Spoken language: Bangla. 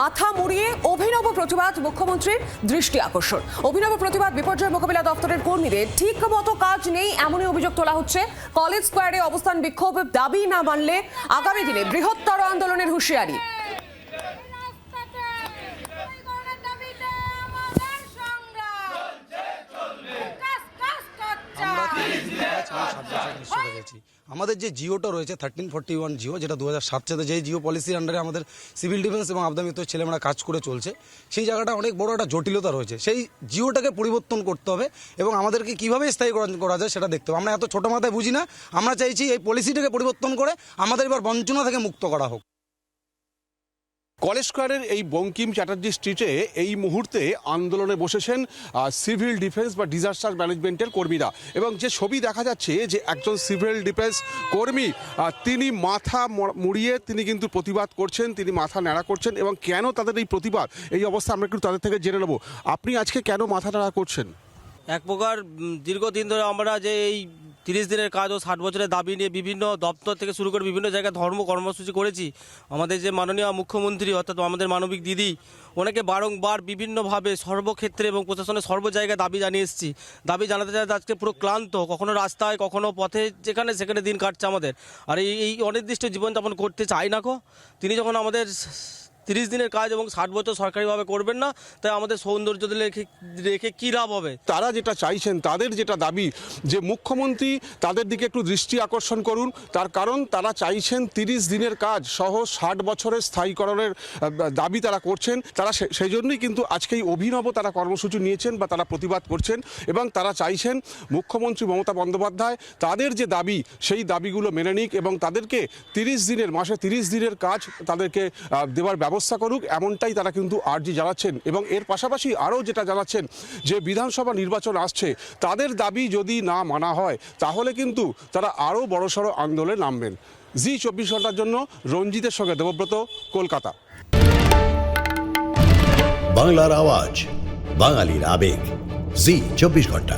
মাথা মুড়িয়ে অভিনব প্রতিবাদ মুখ্যমন্ত্রীর দৃষ্টি আকর্ষণ। অভিনব প্রতিবাদ বিপর্যয় মোকাবিলা দপ্তরের কর্মীদের ঠিক মতো কাজ নেই এমনই অভিযোগ তোলা হচ্ছে। কলেজ স্কোয়ারে অবস্থান বিক্ষোভ দাবি না মানলে আগামী দিনে বৃহত্তর আন্দোলনের হুঁশিয়ারি। আমাদের যে জিওটা রয়েছে 1341 জিও, যেটা 2007 সালে যে জিও পলিসির আন্ডারে আমাদের সিভিল ডিফেন্স এবং আবদা মিত্র ছেলেমেয়েরা কাজ করে চলছে, সেই জায়গাটা অনেক বড় একটা জটিলতা রয়েছে। সেই জিওটাকে পরিবর্তন করতে হবে এবং আমাদেরকে কীভাবে স্থায়ী করা যায় সেটা দেখতে হবে। আমরা এত ছোটো মাথায় বুঝি না, আমরা চাইছি এই পলিসিটাকে পরিবর্তন করে আমাদের এবার বঞ্চনা থেকে মুক্ত করা হোক। কলেজ স্কোয়ারের এই বঙ্কিম চ্যাটার্জি স্ট্রিটে এই মুহূর্তে আন্দোলনে বসেছেন সিভিল ডিফেন্স বা ডিজাস্টার ম্যানেজমেন্টের কর্মীরা, এবং যে ছবি দেখা যাচ্ছে যে একজন সিভিল ডিফেন্স কর্মী তিনি মাথা মুড়িয়ে তিনি কিন্তু প্রতিবাদ করছেন, তিনি মাথা ন্যাড়া করছেন। এবং কেন তাদের এই প্রতিবাদ, এই অবস্থা আমরা একটু তাদের থেকে জেনে নেব। আপনি আজকে কেন মাথা ন্যাড়া করছেন? এক প্রকার দীর্ঘদিন ধরে আমরা যে এই 30 দিনের কাজ ও 60 বছরের দাবি নিয়ে বিভিন্ন দপ্তর থেকে শুরু করে বিভিন্ন জায়গায় ধর্ম কর্মসূচি করেছি। আমাদের যে মাননীয় মুখ্যমন্ত্রী অর্থাৎ আমাদের মানবিক দিদি, ওনাকে বারংবার বিভিন্নভাবে সর্বক্ষেত্রে এবং প্রশাসনের সর্ব জায়গায় দাবি জানিয়ে এসেছি। দাবি জানাতে জানাতে আজকে পুরো ক্লান্ত, কখনো রাস্তায় কখনো পথে, যেখানে সেখানে দিন কাটছে আমাদের। আর এই অনির্দিষ্ট জীবনযাপন করতে চাই না তিনি যখন আমাদের 30 দিনের কাজ এবং 60 বছর সরকারিভাবে করবেন না, তাই আমাদের সৌন্দর্য রেখে কী লাভ হবে? তারা যেটা চাইছেন, তাদের যেটা দাবি যে মুখ্যমন্ত্রী তাদের দিকে একটু দৃষ্টি আকর্ষণ করুন। তার কারণ তারা চাইছেন 30 দিনের কাজ সহ 60 বছরের স্থায়ীকরণের দাবি তারা করছেন। তারা সেই জন্যই কিন্তু আজকে এই অভিনব তারা কর্মসূচি নিয়েছেন বা তারা প্রতিবাদ করছেন, এবং তারা চাইছেন মুখ্যমন্ত্রী মমতা বন্দ্যোপাধ্যায় তাদের যে দাবি সেই দাবিগুলো মেনে নিক এবং তাদেরকে 30 দিনের কাজ তাদেরকে দেওয়ার ব্যবস্থা করুক, এমনটাই তারা কিন্তু আর্জি জানাচ্ছেন। এবং এর পাশাপাশি আরও যেটা জানাচ্ছেন যে বিধানসভা নির্বাচন আসছে, তাদের দাবি যদি না মানা হয় তাহলে কিন্তু তারা আরও বড়সড় আন্দোলনে নামবেন। জি 24 ঘন্টার জন্য রঞ্জিতের সঙ্গে দেবব্রত, কলকাতা। বাংলার আওয়াজ, বাঙালির আবেগ, জি 24 ঘন্টা।